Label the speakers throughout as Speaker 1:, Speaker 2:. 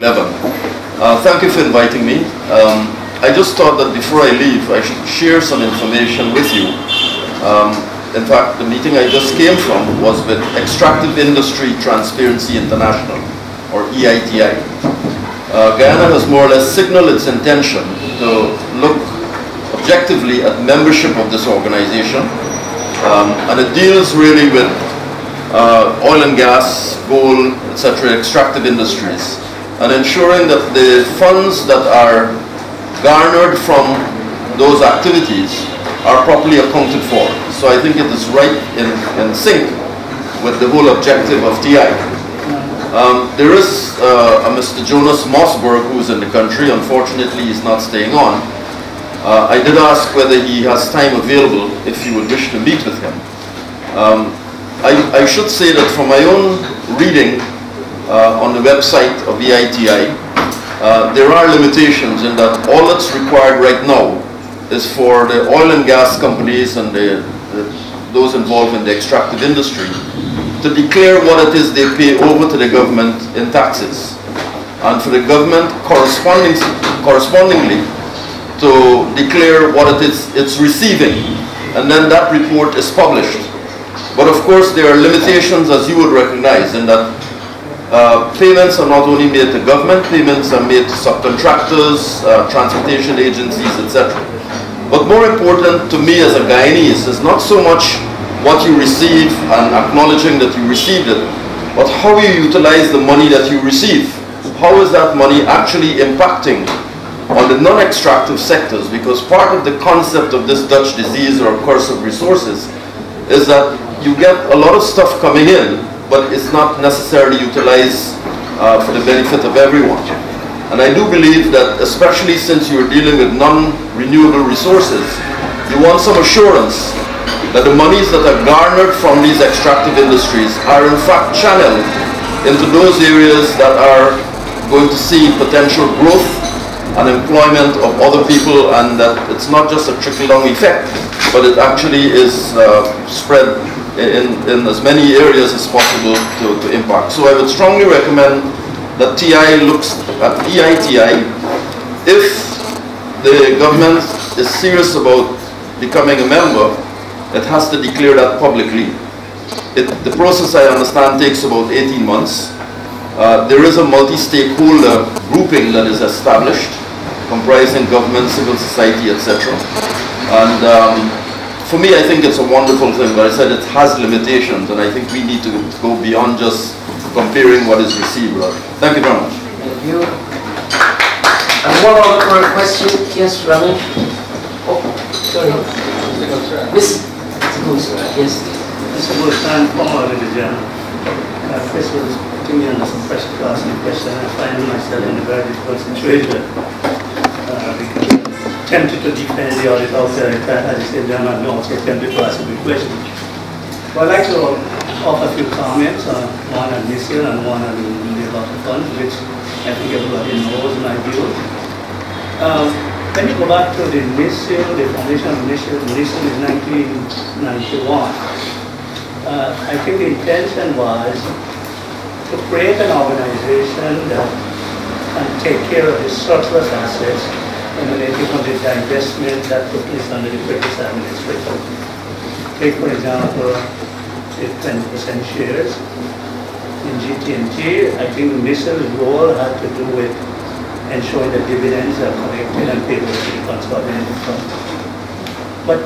Speaker 1: 11. Thank you for inviting me. I just thought that before I leave, I should share some information with you. In fact, the meeting I just came from was with Extractive Industry Transparency International, or EITI. Guyana has more or less signaled its intention to look objectively at membership of this organization, and it deals really with oil and gas, coal, etc., extractive industries, and ensuring that the funds that are garnered from those activities are properly accounted for. So I think it is right in sync with the whole objective of TI. There is a Mr. Jonas Mossberg who's in the country. Unfortunately, he's not staying on. I did ask whether he has time available if you would wish to meet with him. I should say that from my own reading on the website of EITI, there are limitations in that all that's required right now is for the oil and gas companies and those involved in the extractive industry to declare what it is they pay over to the government in taxes, and for the government correspondingly to declare what it is it's receiving, and then that report is published. But of course there are limitations, as you would recognize, in that payments are not only made to government, payments are made to subcontractors, transportation agencies, etc. But more important to me as a Guyanese is not so much what you receive and acknowledging that you received it, but how you utilize the money that you receive. How is that money actually impacting on the non-extractive sectors? Because part of the concept of this Dutch disease or curse of resources is that you get a lot of stuff coming in, but it's not necessarily utilized for the benefit of everyone. And I do believe that, especially since you're dealing with non-renewable resources, you want some assurance that the monies that are garnered from these extractive industries are in fact channeled into those areas that are going to see potential growth and employment of other people, and that it's not just a trickle-down effect, but it actually is spread in as many areas as possible to impact. So I would strongly recommend that TI looks at EITI. If the government is serious about becoming a member, it has to declare that publicly. The process, I understand, takes about 18 months. There is a multi-stakeholder grouping that is established, comprising government, civil society, etc. And for me, I think it's a wonderful thing, but I said it has limitations, and I think we need to go beyond just comparing what is received. Thank you very much.
Speaker 2: Thank you. And one other question? Yes, Ruel. Oh, sorry. Mr. Goolsaran, yes.
Speaker 3: Mr. Goolsaran, former Auditor General. First of all, putting me under some pressure to ask you a question. I find myself in a very difficult situation. Tempted to defend the audit officer at the same time, I'm also tempted to ask a good question. But I'd like to offer a few comments, one on mission and one on the about the fund, which I think everybody knows my view. Let me go back to the mission, the foundation of the mission. The mission is 1991. I think the intention was to create an organization that can take care of the surplus assets emanating from the divestment that took place under the previous administration. Take, for example, the 20% shares in GT&T. I think the mission's role had to do with ensuring that dividends are collected and paid to the consolidated fund. But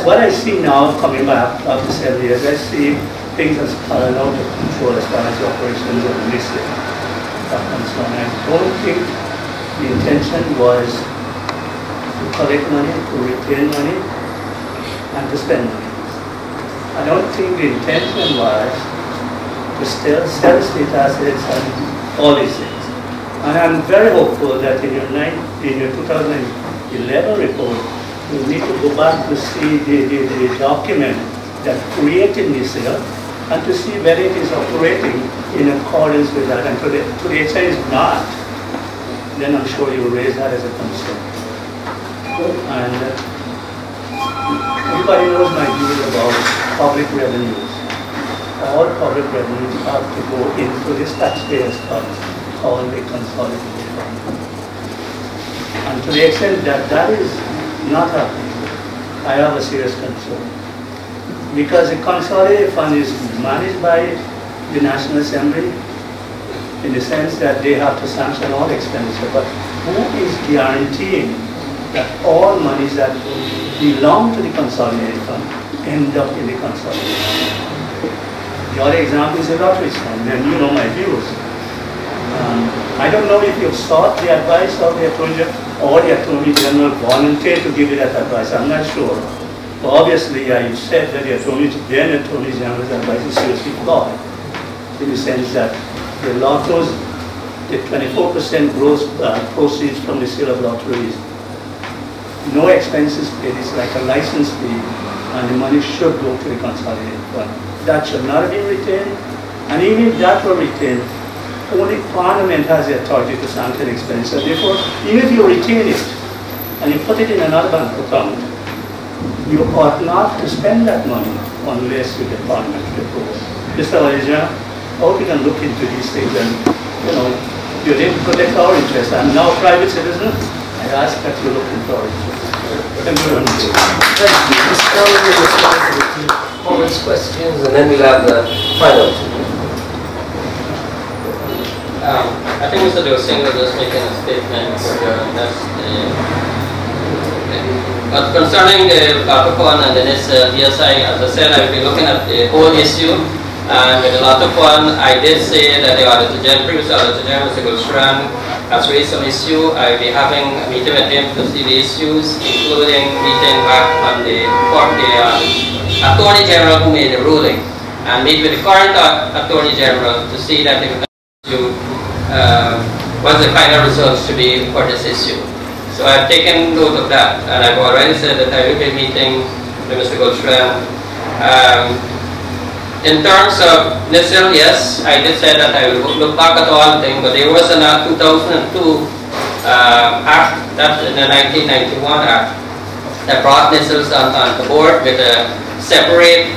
Speaker 3: what I see now, coming back after 7 years, I see things as spiraling out of control as far as the operations of the mission are concerned. I don't think the intention was to collect money, to retain money, and to spend money. I don't think the intention was to sell state assets and all these things. And I'm very hopeful that in your 2011 report, you need to go back to see the document that created this sale and to see whether it is operating in accordance with that. And to the extent it's not, then I'm sure you'll raise that as a concern. And everybody knows my views about public revenues. All public revenues have to go into this taxpayers' funds. called a consolidated fund. And to the extent that that is not happening, I have a serious concern. Because the consolidated fund is managed by the National Assembly in the sense that they have to sanction all expenditure, but who is guaranteeing that all monies that belong to the consolidated fund end up in the consolidated fund? The other example is the lottery fund, and you know my views. I don't know if you've sought the advice of the Attorney General or the Attorney General volunteered to give you that advice. I'm not sure. But obviously, I said that the Attorney General's advice is seriously flawed, in the sense that the lottos, the 24% gross proceeds from the sale of lotteries, no expenses paid, it's like a license fee, and the money should go to the consolidated fund. That should not have been retained, and even if that were retained, only Parliament has the authority to sanction expenditure. Therefore, even if you retain it and you put it in another bank account, you ought not to spend that money unless you get Parliamentary approval. Mr. Auditor, I hope you can look into these things and, you know, you didn't protect our interests. I'm now a private citizen. I ask that you look into our interests. Thank you very much.
Speaker 2: Thank you. Mr. Dowling will respond to the two comments, questions, and then we'll have the final two.
Speaker 4: I think Mr. Singh was just making a statement. But concerning the Latopon and the NISL, yes, as I said, I will be looking at the whole issue. And with the Latopon, I did say that the previous Auditor General, Mr. Goolsaran, has raised some issue. I will be having a meeting with him to see the issues, including meeting back on the Attorney General who made the ruling, and meet with the current Attorney General to see that the issue, what the final results to be for this issue. So I've taken note of that, and I've already said that I will be meeting with Mr. Goolsaran. In terms of NISL, yes, I did say that I will look back at all things, but there was a 2002 act, that's in the 1991 act, that brought NISLs on the board with a separate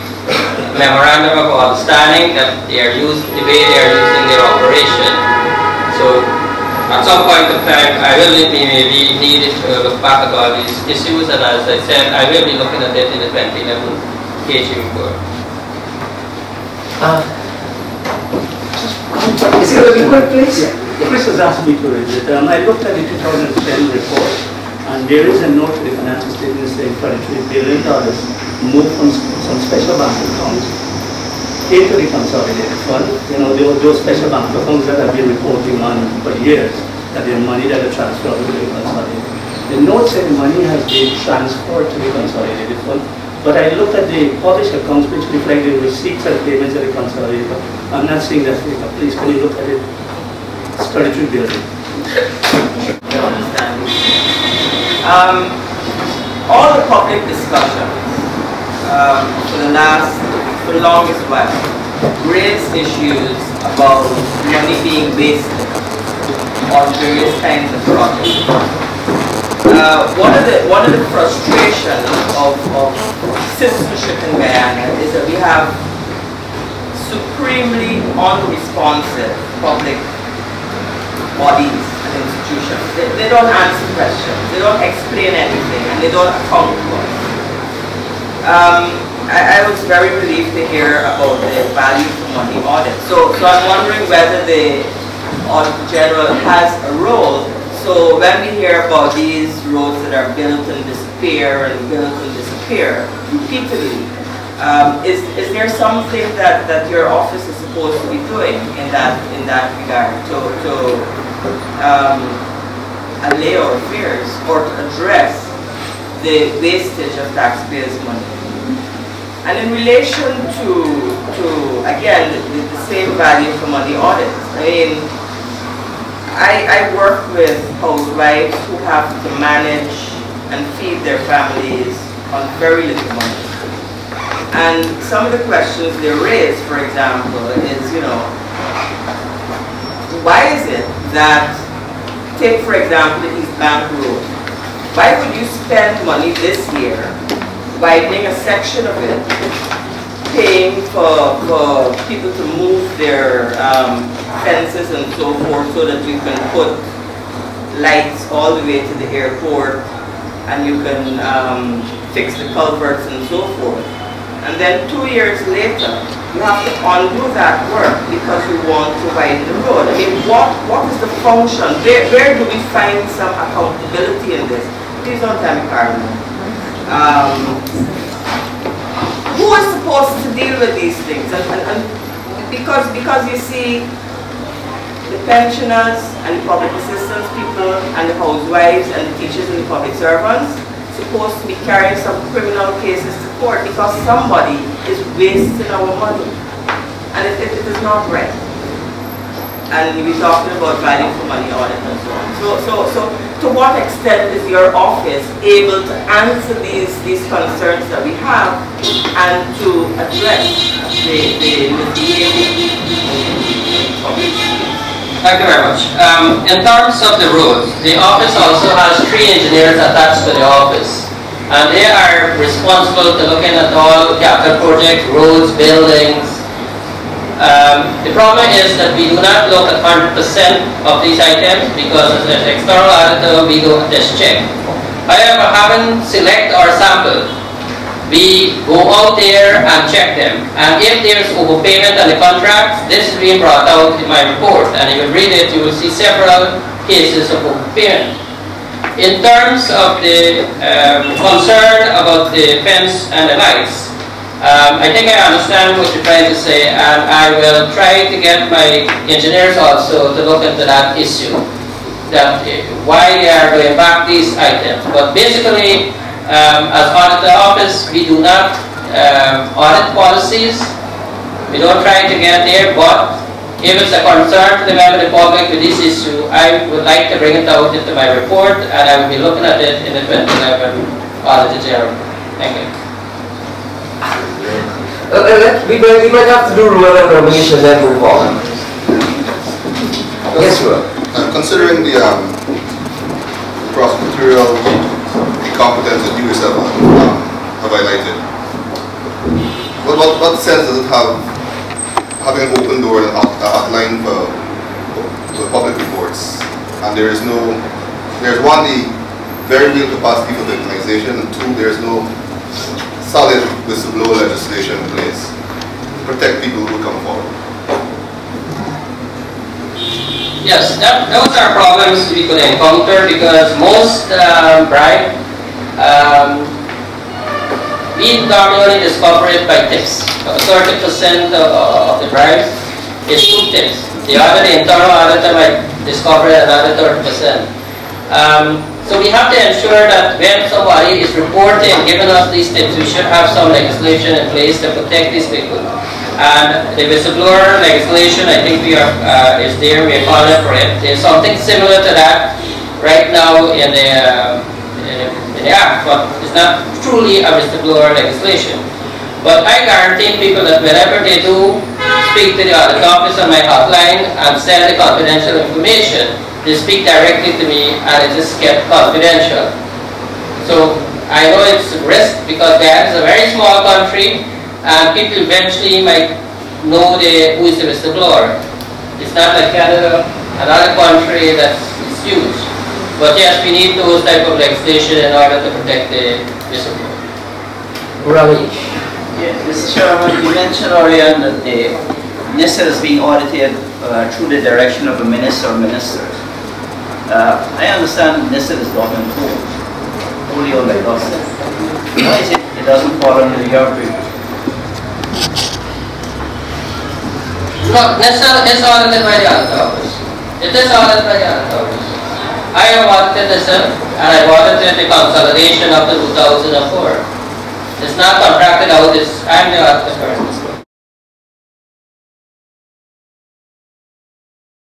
Speaker 4: memorandum of understanding that they are used, the way they are using their operation. So at some point of time, I will maybe need to look back at all these issues, and as I said, I will be looking at it in the 2011 KG report.
Speaker 2: Is it going to be quick, please?
Speaker 3: Chris has asked me to read it. I looked at the 2010 report, and there is a note to the financial statement saying $23 billion moved from some special bank accounts into the consolidated fund. You know, those special bank accounts that have been reporting on for years, that the money that are transferred to the consolidated. The note said the money has been transferred to the consolidated fund. But I looked at the published accounts which reflect the receipts and payments of the consolidated fund. I'm not seeing that figure. Please, can you look at it? It's $33 billion.
Speaker 5: All the public discussions for the longest while raised issues about money being wasted on various kinds of projects. One of the frustrations of citizenship in Guyana is that we have supremely unresponsive public bodies and institutions. They don't answer questions, they don't explain anything, and they don't account for it. I was very relieved to hear about the value for money audit. So I'm wondering whether the Auditor General has a role. So when we hear about these roads that are built and disappear repeatedly, is there something that your office is supposed to be doing in that regard to allay our fears or to address the wastage of taxpayers' money? And in relation to again the same value for money audits, I mean, I work with housewives who have to manage and feed their families on very little money. And some of the questions they raise, for example, is, you know, why is it that, take for example the East Bank Road, why would you spend money this year widening a section of it paying for people to move their fences and so forth so that you can put lights all the way to the airport and you can fix the culverts and so forth. And then 2 years later, you have to undo that work because you want to widen the road. I mean, what is the function? Where do we find some accountability in this? Please don't tell me, Carmen. Who is supposed to deal with these things? And because you see, the pensioners and the public assistance people and the housewives and the teachers and the public servants supposed to be carrying some criminal cases to court because somebody is wasting our money. And it is not right. And we're talking about value for money audit and so on. So to what extent is your office able to answer these concerns that we have and to address the misbehavior?
Speaker 4: Thank you very much. In terms of the roads, the office also has 3 engineers attached to the office. And they are responsible to looking at all capital projects, roads, buildings. The problem is that we do not look at 100% of these items because as an external auditor, we do a test check. However, having select our sample, we go out there and check them. And if there's overpayment on the contracts, this is being brought out in my report. And if you read it, you will see several cases of overpayment. In terms of the concern about the fence and the lights, I think I understand what you're trying to say, and I will try to get my engineers also to look into that issue, that why they are going back these items. But basically, as auditor office, we do not audit policies. We don't try to get there, but if it's a concern to the member of the public with this issue, I would like to bring it out into my report, and I will be looking at it in the 2011 Auditor General. Thank you.
Speaker 2: We might have to do Ruel and nomination and then move on. Yes, Ruel.
Speaker 6: Considering the prosecutorial incompetence that you yourself have highlighted, what sense does it have having an open door and a hotline for public reports, and there's one, the very real capacity for the organization, and 2, there's no solid whistleblower legislation in place to protect people who come forward?
Speaker 4: Yes, those are problems we could encounter because most bribe, we normally discover it by tips. 30% of the bribes is 2 tips. The internal auditor might discover another 30%. So we have to ensure that when somebody is reporting, giving us these tips, we should have some legislation in place to protect these people. And the whistleblower legislation, I think we are is there. We are calling for it. There's something similar to that right now in the act, but it's not truly a whistleblower legislation. But I guarantee people that whenever they do speak to the audit office on my hotline and send the confidential information, they speak directly to me and it is kept confidential. So I know it's a risk because Guyana is a very small country and people eventually might know who is the whistleblower. It's not like Canada, another country that's huge. But yes, we need those type of legislation in order to protect the whistleblower.
Speaker 2: Ramesh.
Speaker 7: Yeah, Mr. Chairman, you mentioned earlier that the minister is being audited through the direction of a minister or ministers. I understand the minister is government wholly owned by government. Why is it doesn't fall under your review?
Speaker 4: No, NISA is audited by the Audit Office. It is audited by the Audit Office. I have audited NISA and I audited the consolidation up to 2004. It's not contracted out, I'm the auditor.